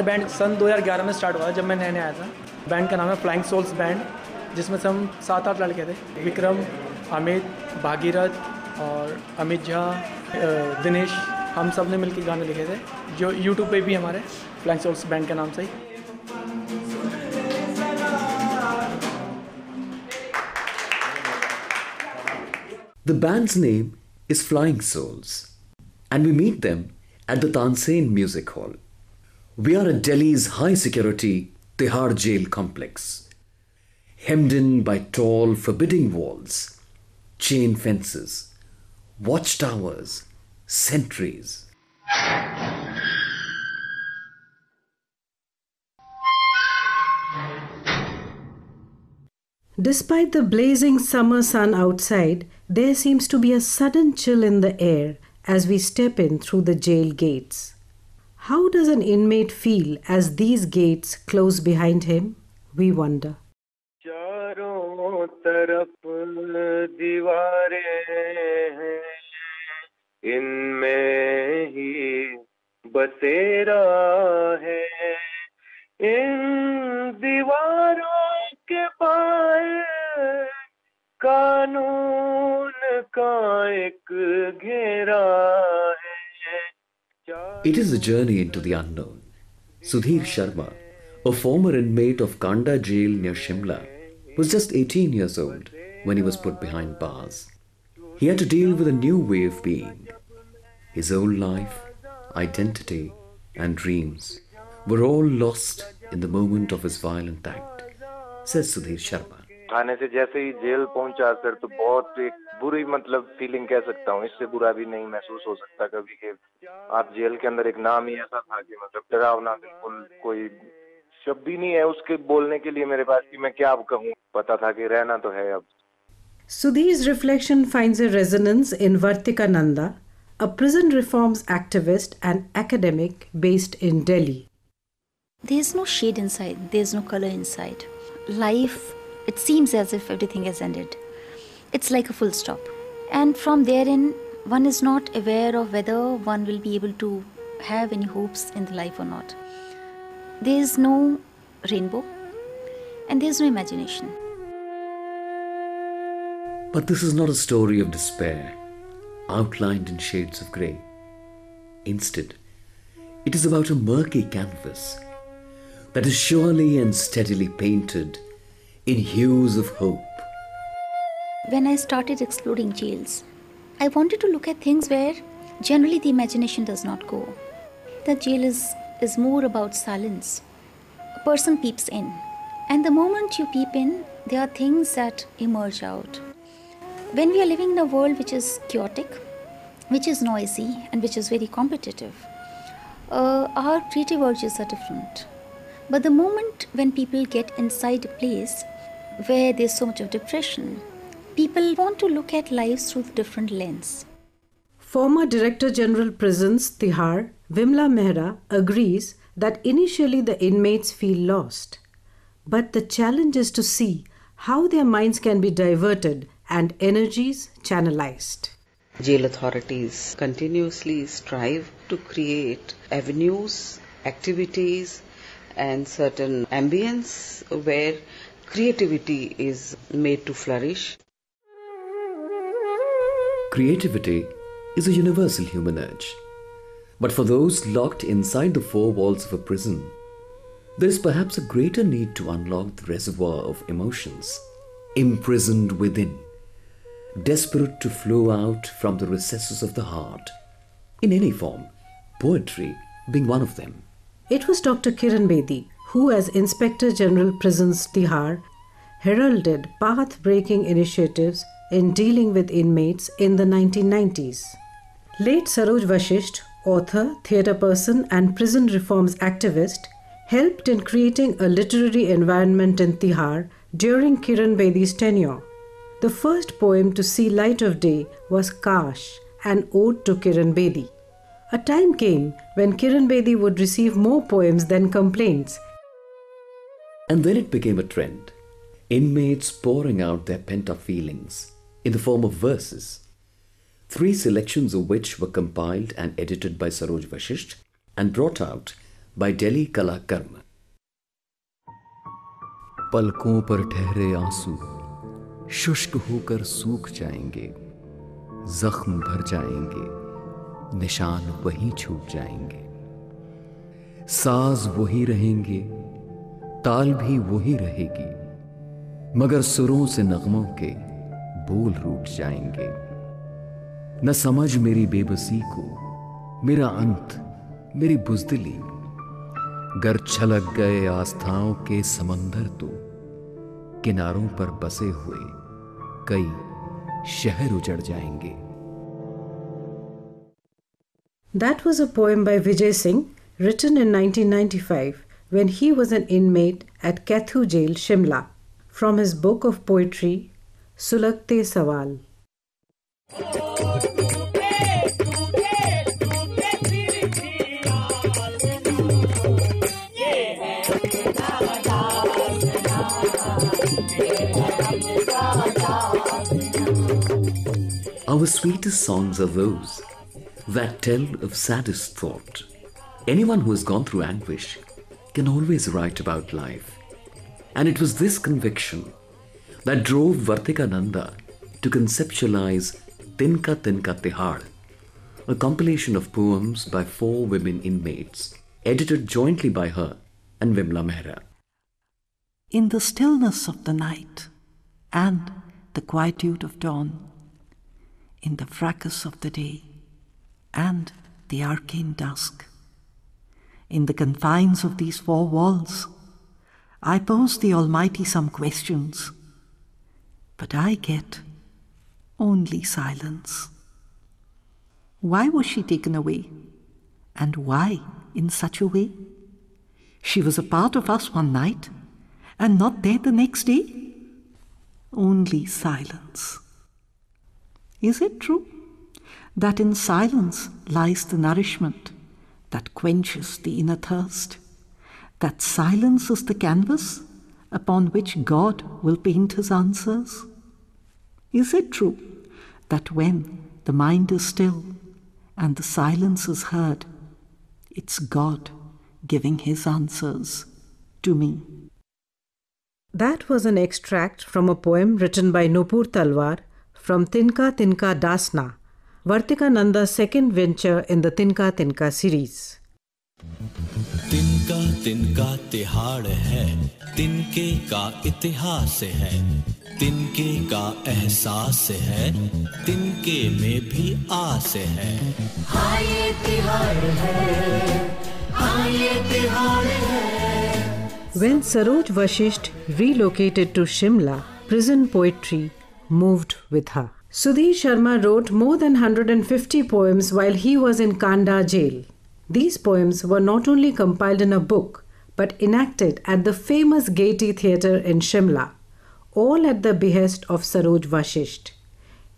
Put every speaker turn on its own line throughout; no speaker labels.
हमारे बैंड सन 2011 में स्टार्ट हुआ जब मैं नया आया था। बैंड का नाम है फ्लाइंग सोल्स बैंड, जिसमें से हम 7-8 लड़के थे। विक्रम, अमित, भागीरथ और अमित झा, दिनेश, हम सब ने मिलकर गाने लिखे थे जो यूट्यूब पे भी हमारे फ्लाइंग सोल्स बैंड के नाम से ही।
The band's name is Flying Souls, and we meet them at the Tansen Music Hall. We are at Delhi's high-security Tihar jail complex, hemmed in by tall, forbidding walls, chain fences, watchtowers, sentries.
Despite the blazing summer sun outside, there seems to be a sudden chill in the air as we step in through the jail gates. How does an inmate feel as these gates close behind him? We wonder.
चारों तरफ दीवारें हैं, इनमें ही बसेरा है, इन दीवारों के पार कानून का एक घेरा है।
It is a journey into the unknown. Sudhir Sharma, a former inmate of Kanda jail near Shimla, was just 18 years old when he was put behind bars. He had to deal with a new way of being. His old life, identity, and dreams were all lost in the moment of his violent act, says Sudhir Sharma.
थाने से जैसे ही jail पहुंचा sir, तो बहुत एक बुरी feeling कह सकता हूँ, इससे बुरा भी नहीं महसूस हो सकता कभी कि आप जेल के अंदर एक नाम ही ऐसा था कि डरावना, बिल्कुल कोई शब्द ही नहीं है उसके बोलने के लिए मेरे पास कि मैं क्या अब कहूँ। पता था कि रहना तो है अब।
Sudhir's reflection finds a resonance in Vartika Nanda, a prison reforms activist and academic based in Delhi.
There's no shade inside, there's no color inside. Life, it seems as if everything has ended. It's like a full stop. And from therein, one is not aware of whether one will be able to have any hopes in the life or not. There's no rainbow and there's no imagination.
But this is not a story of despair, outlined in shades of grey. Instead, it is about a murky canvas that is surely and steadily painted in hues of hope.
When I started exploring jails, I wanted to look at things where generally the imagination does not go. The jail is more about silence. A person peeps in, and the moment you peep in, there are things that emerge out. When we are living in a world which is chaotic, which is noisy, and which is very competitive, our creative urges are different. But the moment when people get inside a place where there's so much of depression, people want to look at lives through a different lens.
Former Director General Prisons Tihar, Vimla Mehra, agrees that initially the inmates feel lost. But the challenge is to see how their minds can be diverted and energies channelized.
Jail authorities continuously strive to create avenues, activities, and certain ambience where creativity is made to flourish.
Creativity is a universal human urge. But for those locked inside the four walls of a prison, there is perhaps a greater need to unlock the reservoir of emotions imprisoned within, desperate to flow out from the recesses of the heart, in any form, poetry being one of them.
It was Dr. Kiran Bedi who, as Inspector General Prisons Tihar, heralded path-breaking initiatives in dealing with inmates in the 1990s. Late Saroj Vashisht, author, theatre person and prison reforms activist, helped in creating a literary environment in Tihar during Kiran Bedi's tenure. The first poem to see light of day was Kash, an ode to Kiran Bedi. A time came when Kiran Bedi would receive more poems than complaints.
And then it became a trend. Inmates pouring out their pent-up feelings in the form of verses, 3 selections of which were compiled and edited by Saroj Vashisht and brought out by Delhi Kalakarma. पलकों पर ठहरे आंसू शुष्क होकर सूख जाएंगे, जख्म भर जाएंगे, निशान वहीं छूट जाएंगे। साज वही रहेंगे, ताल भी वही रहेगी, मगर सुरों से नगमों के बोल रूठ जाएंगे। न समझ मेरी बेबसी को, मेरा अंत, मेरी बुज़दिली, गर छलक गए आस्थाओं के समंदर तो किनारों पर बसे हुए कई शहर उजड़ जाएंगे।
That was a poem by Vijay Singh, written in 1995 when he was an inmate at Kathu Jail, Shimla, from his book of poetry, Sulagte Sawal.
Our sweetest songs are those that tell of saddest thought. Anyone who has gone through anguish can always write about life. And it was this conviction that drove Vartika Nanda to conceptualize Tinka Tinka Tihar, a compilation of poems by 4 women inmates, edited jointly by her and Vimla Mehra.
In the stillness of the night and the quietude of dawn, in the fracas of the day and the arcane dusk, in the confines of these 4 walls, I pose the Almighty some questions, but I get only silence. Why was she taken away? And why in such a way? She was a part of us one night and not there the next day? Only silence. Is it true that in silence lies the nourishment that quenches the inner thirst? That silence is the canvas upon which God will paint his answers? Is it true that when the mind is still and the silence is heard, it's God giving his answers to me?
That was an extract from a poem written by Nupur Talwar from Tinka Tinka Dasna, Vartika Nanda's second venture in the Tinka Tinka series.
तिनका तिनका तिहाड़ है, तिनके का इतिहास है, तिनके का एहसास है, तिनके में भी आस है। हाँ ये तिहाड़ है, हाँ ये तिहाड़ है।
When Saroj Vashisht relocated to Shimla, prison poetry moved with her. Sudhir Sharma wrote more than 150 poems while he was in Kanda jail. These poems were not only compiled in a book, but enacted at the famous Gaiety Theatre in Shimla, all at the behest of Saroj Vashisht,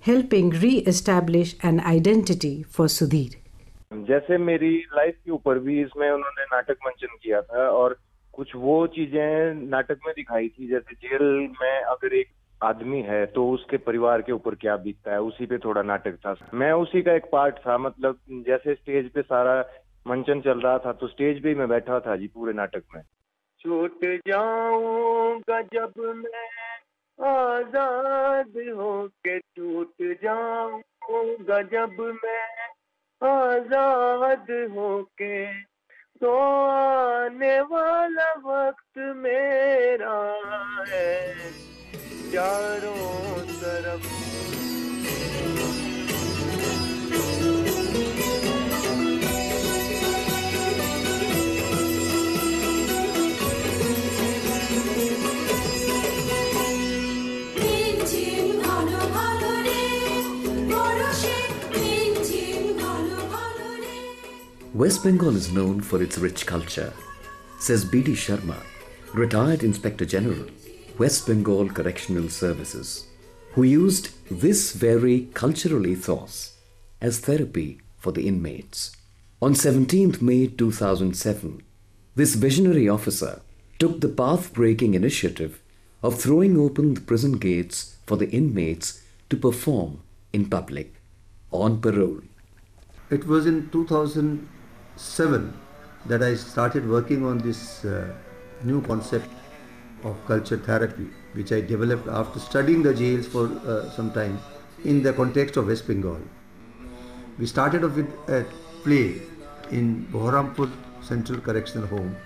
helping re-establish an identity for Sudhir.
जैसे मेरी life के ऊपर भी इसमें उन्होंने नाटक मंचन किया था और कुछ वो चीजें नाटक में दिखाई थी, जैसे जेल में अगर एक आदमी है तो उसके परिवार के ऊपर क्या बीतता है, उसी पे थोड़ा नाटक था। मैं उसी का एक पार्ट था, मतलब जैसे स्टेज पे सारा मंचन चल रहा था तो स्टेज पे मैं बैठा था जी पूरे नाटक में। छूट जाऊंगा जब मैं आजाद होके, टूट जाऊंगा जब मैं आजाद होके, तो आने वाला वक्त मेरा है चारों तरफ।
West Bengal is known for its rich culture, says B.D. Sharma, retired Inspector General, West Bengal Correctional Services, who used this very cultural ethos as therapy for the inmates. On 17th May 2007, this visionary officer took the path-breaking initiative of throwing open the prison gates for the inmates to perform in public, on parole.
It was in 2007 that I started working on this new concept of culture therapy, which I developed after studying the jails for some time in the context of West Bengal. We started off with a play in Baharampur Central Correctional Home.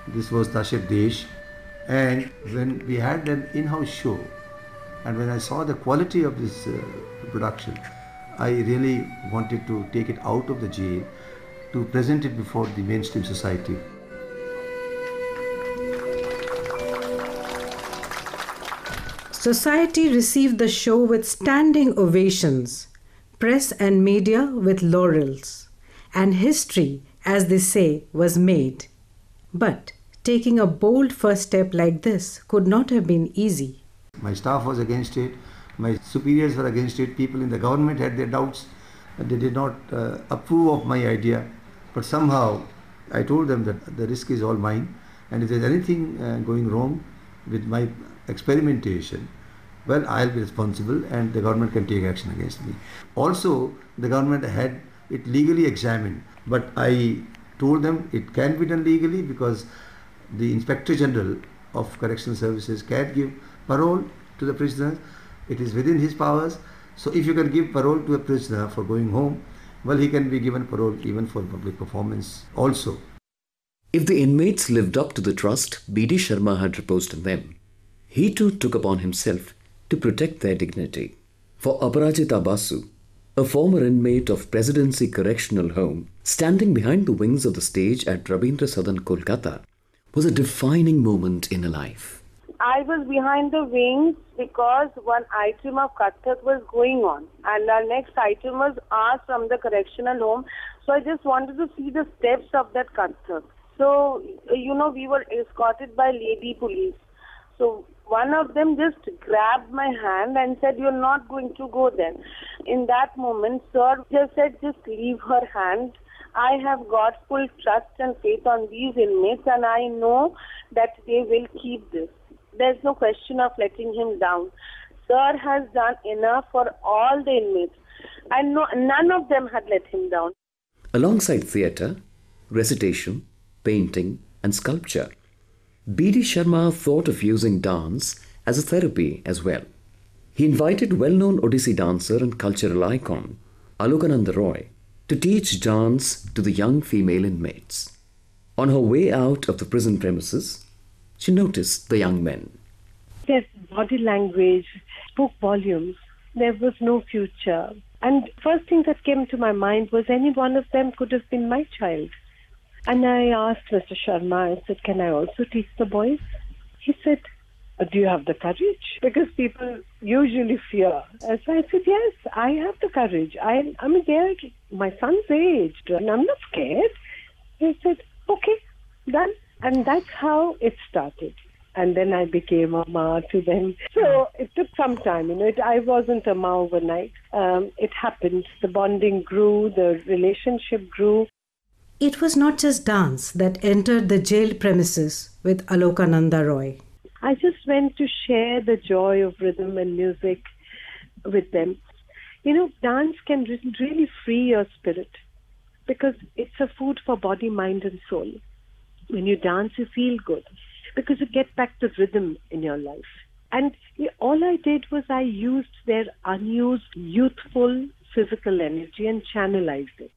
This was Tashet Desh, and when we had an in-house show, and when I saw the quality of this production, I really wanted to take it out of the jail to present it before the mainstream society.
Society received the show with standing ovations, press and media with laurels, and history, as they say, was made. But taking a bold first step like this could not have been easy.
My staff was against it, my superiors were against it, people in the government had their doubts, and they did not approve of my idea. But somehow I told them that the risk is all mine, and if there's anything going wrong with my experimentation, well, I'll be responsible and the government can take action against me. Also, the government had it legally examined, but I told them it can be done legally because the Inspector General of Correctional Services can give parole to the prisoners. It is within his powers. So if you can give parole to a prisoner for going home, well, he can be given parole even for public performance also.
If the inmates lived up to the trust B.D. Sharma had reposed in them, he too took upon himself to protect their dignity. For Aparajita Basu, a former inmate of Presidency Correctional Home, standing behind the wings of the stage at Rabindra Sadan, Kolkata, was a defining moment in her life.
I was behind the wings because one item of Kathak was going on, and our next item was asked from the correctional home. So I just wanted to see the steps of that Kathak. So, we were escorted by lady police. So one of them just grabbed my hand and said, "You're not going to go there." In that moment, sir just said, "Just leave her hand. I have got full trust and faith on these inmates, and I know that they will keep this. There's no question of letting him down. Sir has done enough for all the inmates. I know none of them had let him down."
Alongside theatre, recitation, painting and sculpture, B.D. Sharma thought of using dance as a therapy as well. He invited well-known Odissi dancer and cultural icon Alokananda Roy to teach dance to the young female inmates. On her way out of the prison premises, she noticed the young men.
Their body language spoke volumes. There was no future. And first thing that came to my mind was any one of them could have been my child. And I asked Mr. Sharma, I said, "Can I also teach the boys?" He said, "Do you have the courage?" Because people usually fear. And so I said, "Yes, I have the courage. I'm there, my son's aged, and I'm not scared." He said, "Okay, done." And that's how it started. And then I became a ma to them. So it took some time. I wasn't a ma overnight. It happened. The bonding grew, the relationship grew.
It was not just dance that entered the jail premises with Alokananda Roy.
I just went to share the joy of rhythm and music with them. Dance can really free your spirit because it's a food for body, mind and soul. When you dance, you feel good because you get back to rhythm in your life. And all I did was I used their unused, youthful, physical energy and channelized it.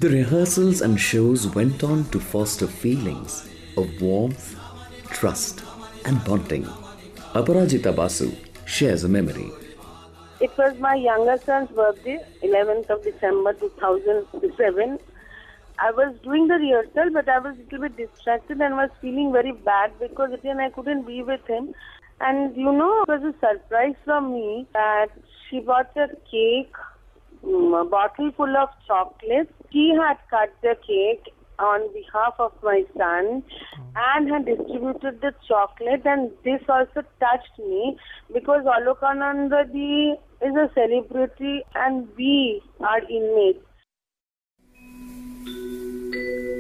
The rehearsals and shows went on to foster feelings of warmth, trust and bonding. Aparajita Basu shares a memory.
It was my younger son's birthday, 11th of December 2007. I was doing the rehearsal, but I was a little bit distracted and was feeling very bad because again I couldn't be with him. And it was a surprise from me that she bought a cake, a bottle full of chocolates. She had cut the cake on behalf of my son and had distributed the chocolate, and this also touched me because Alokananda Ji is a celebrity and we are inmates.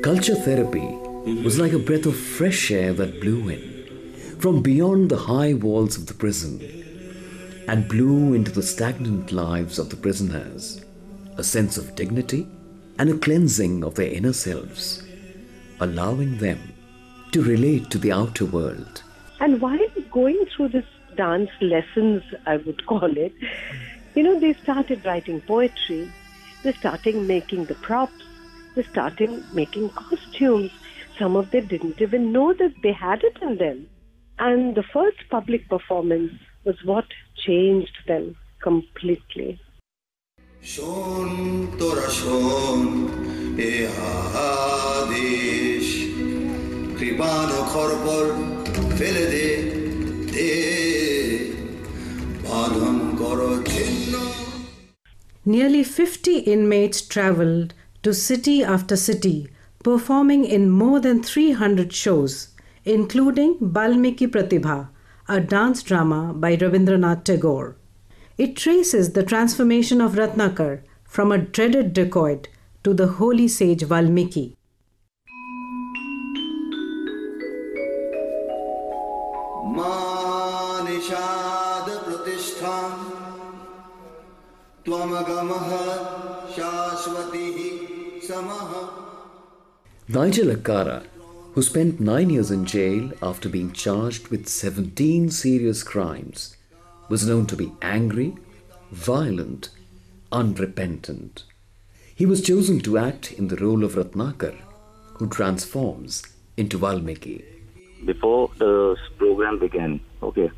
Culture therapy was like a breath of fresh air that blew in from beyond the high walls of the prison and blew into the stagnant lives of the prisoners a sense of dignity and a cleansing of their inner selves, allowing them to relate to the outer world.
And while going through this dance lessons, I would call it, they started writing poetry, they started making the props, they started making costumes. Some of them didn't even know that they had it in them. And the first public performance was what changed them completely.
Shon tora shon e adesh kripano khorpor fele de badham koro chinno.
Nearly 50 inmates travelled to city after city, performing in more than 300 shows, including Balmiki Pratibha, a dance drama by Rabindranath Tagore. It traces the transformation of Ratnakar from a dreaded dacoit to the holy sage Valmiki.
Manishad Pratishtham Twamagamaha Shashwatihi Samaha.
Nigel Akara, who spent 9 years in jail after being charged with 17 serious crimes, was known to be angry, violent, unrepentant. He was chosen to act in the role of Ratnakar, who transforms into Valmiki.
Before the program began, you're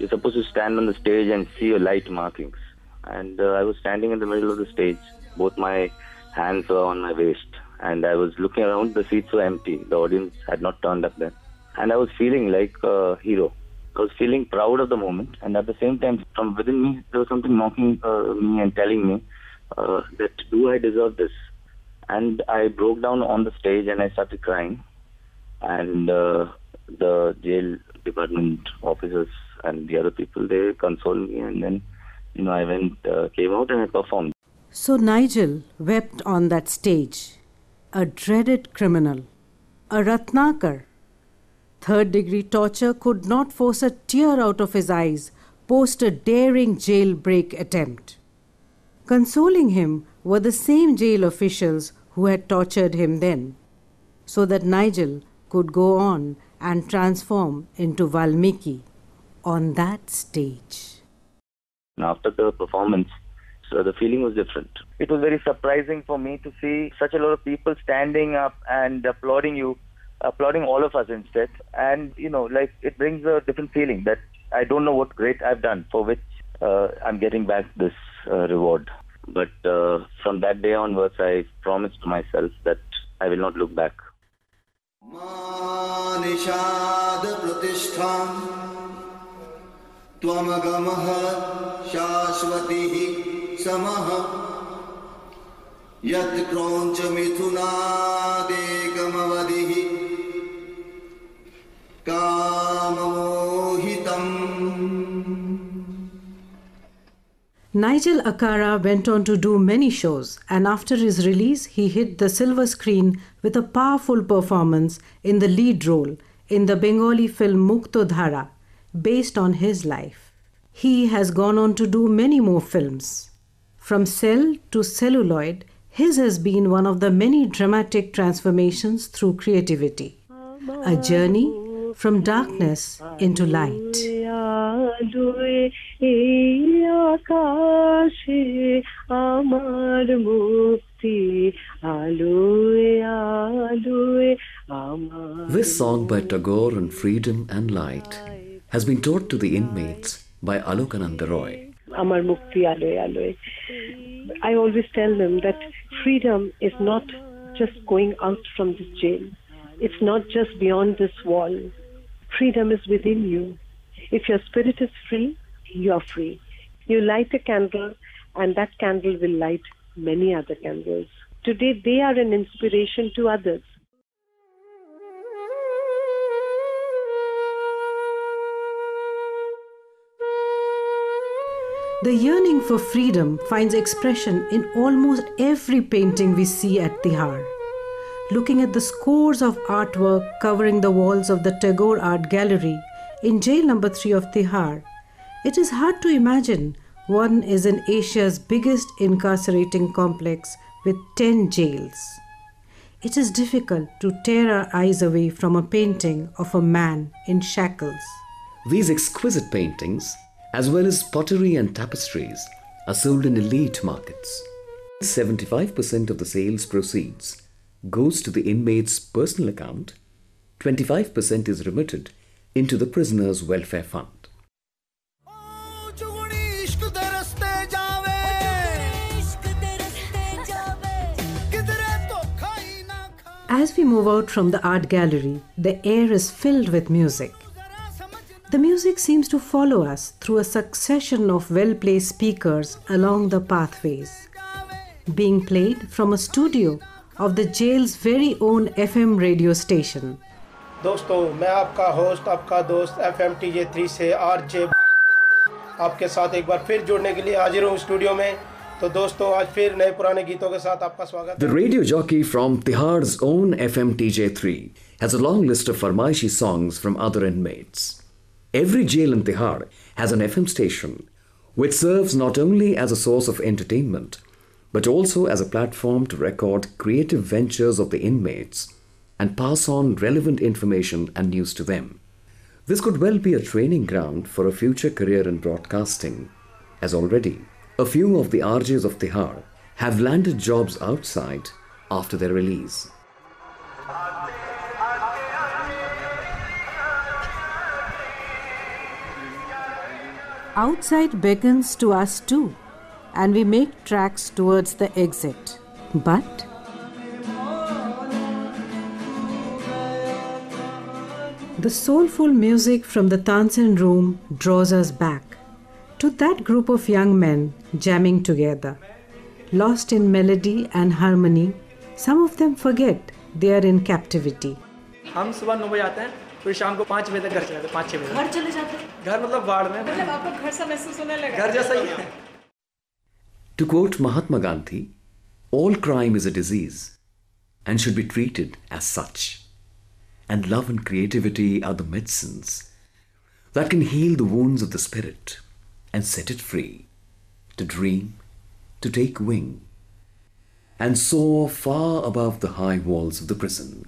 supposed to stand on the stage and see your light markings. And I was standing in the middle of the stage. Both my hands were on my waist. And I was looking around, the seats were empty. The audience had not turned up then. And I was feeling like a hero. I was feeling proud of the moment, and at the same time, from within me, there was something knocking me and telling me that, do I deserve this? And I broke down on the stage and I started crying. And the jail department officers and the other people, they consoled me, and then, I came out and I performed.
So Nigel wept on that stage, a dreaded criminal, a Ratnakar. Third-degree torture could not force a tear out of his eyes post a daring jailbreak attempt. Consoling him were the same jail officials who had tortured him then, so that Nigel could go on and transform into Valmiki on that stage.
After the performance, the feeling was different. It was very surprising for me to see such a lot of people standing up and applauding you, applauding all of us instead. And, it brings a different feeling that I don't know what great I've done for which I'm getting back this reward. But from that day onwards, I promised to myself that I will not look back.
Manishad Pratishtham Twamagamaha Shashwatihi Samaha Yat Kroncha Mithunade Gamavadihi Kamamohitam.
Nigel Akara went on to do many shows, and after his release, he hit the silver screen with a powerful performance in the lead role in the Bengali film Muktodhara, based on his life. He has gone on to do many more films. From cell to celluloid, his has been one of the many dramatic transformations through creativity. A journey from darkness into light.
This song by Tagore on freedom and light has been taught to the inmates by Alokananda Roy.
Amar Mukti Aloe Aloe. I always tell them that freedom is not just going out from this jail. It's not just beyond this wall. Freedom is within you. If your spirit is free, you are free. You light a candle, and that candle will light many other candles. Today, they are an inspiration to others.
The yearning for freedom finds expression in almost every painting we see at Tihar. looking at the scores of artwork covering the walls of the Tagore Art Gallery in jail number 3 of Tihar, it is hard to imagine one is in Asia's biggest incarcerating complex with 10 jails. It is difficult to tear our eyes away from a painting of a man in shackles.
These exquisite paintings, as well as pottery and tapestries, are sold in elite markets. 75% of the sales proceeds goes to the inmate's personal account, 25% is remitted into the prisoner's welfare fund.
As we move out from the art gallery, the air is filled with music. The music seems to follow us through a succession of well-placed speakers along the pathways, being played from a studio of the jail's very own FM radio station.
दोस्तों मैं आपका host आपका दोस्त FMTJ 3 से RJ आपके साथ एक बार फिर जुड़ने के लिए हाजिर हूँ स्टूडियो में. तो दोस्तों आज फिर नए पुराने गीतों के साथ आपका स्वागत.
The radio jockey from Tihar's own FMTJ3 has a long list of farmaishi songs from other inmates. Every jail in Tihar has an FM station which serves not only as a source of entertainment but also as a platform to record creative ventures of the inmates and pass on relevant information and news to them. This could well be a training ground for a future career in broadcasting, as already a few of the RJs of Tihar have landed jobs outside after their release.
Outside beckons to us too, and we make tracks towards the exit. But the soulful music from the Tansen room draws us back to that group of young men jamming together. Lost in melody and harmony, some of them forget they are in captivity.
हम सुबह 9 बजे आते हैं, फिर शाम को 5 बजे तक घर चले जाते हैं, 5-6 बजे घर चले जाते हैं. घर मतलब वार्ड में, मतलब आपको घर सा महसूस होने लगा, घर जैसा ही है.
To quote Mahatma Gandhi, all crime is a disease and should be treated as such. And love and creativity are the medicines that can heal the wounds of the spirit and set it free to dream, to take wing, and soar far above the high walls of the prison.